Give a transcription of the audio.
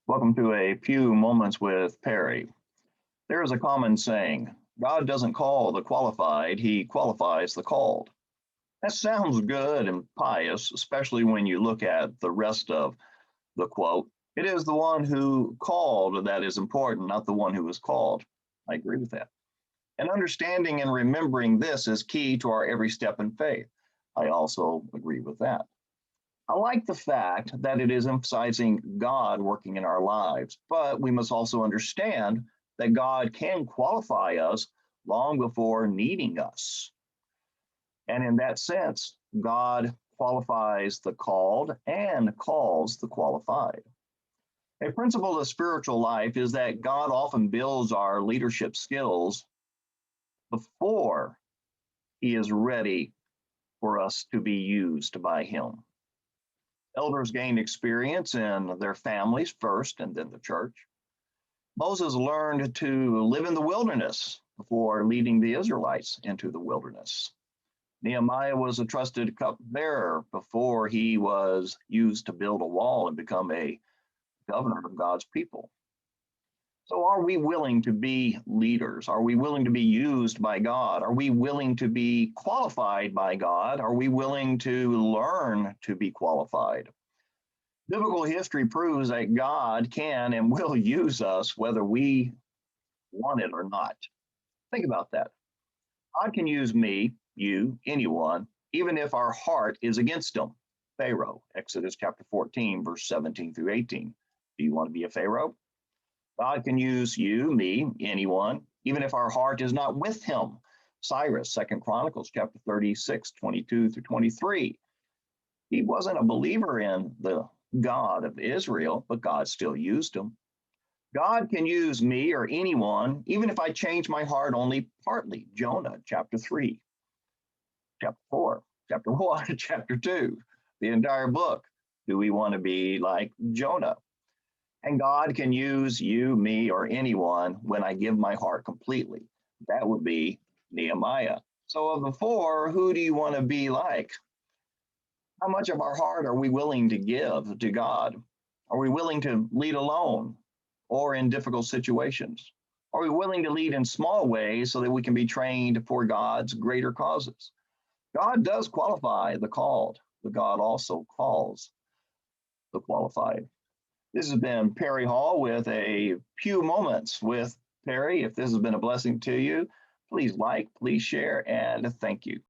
Welcome to a few moments with Perry. There is a common saying: God doesn't call the qualified, he qualifies the called. That sounds good and pious, especially when you look at the rest of the quote. It is the one who called that is important, not the one who was called. I agree with that. And understanding and remembering this is key to our every step in faith. I also agree with that. I like the fact that it is emphasizing God working in our lives, but we must also understand that God can qualify us long before needing us. And in that sense, God qualifies the called and calls the qualified. A principle of spiritual life is that God often builds our leadership skills before he is ready for us to be used by him. Elders gained experience in their families first and then the church. Moses learned to live in the wilderness before leading the Israelites into the wilderness. Nehemiah was a trusted cupbearer before he was used to build a wall and become a governor of God's people. So, are we willing to be leaders? Are we willing to be used by God? Are we willing to be qualified by God? Are we willing to learn to be qualified? Biblical history proves that God can and will use us whether we want it or not. Think about that. God can use me, you, anyone, even if our heart is against him. Pharaoh, Exodus chapter 14, verse 17 through 18. Do you want to be a Pharaoh? God can use you, me, anyone, even if our heart is not with him. Cyrus, Second Chronicles chapter 36, 22 through 23. He wasn't a believer in the God of Israel, but God still used him. God can use me or anyone, even if I change my heart only partly. Jonah, chapter 3, chapter 4, chapter 1, chapter 2, the entire book. Do we want to be like Jonah? And God can use you, me, or anyone when I give my heart completely. That would be Nehemiah. So, of the four, who do you want to be like? How much of our heart are we willing to give to God? Are we willing to lead alone or in difficult situations? Are we willing to lead in small ways so that we can be trained for God's greater causes? God does qualify the called, but God also calls the qualified. This has been Perry Hall with a few moments with Perry. If this has been a blessing to you, please like, please share, and thank you.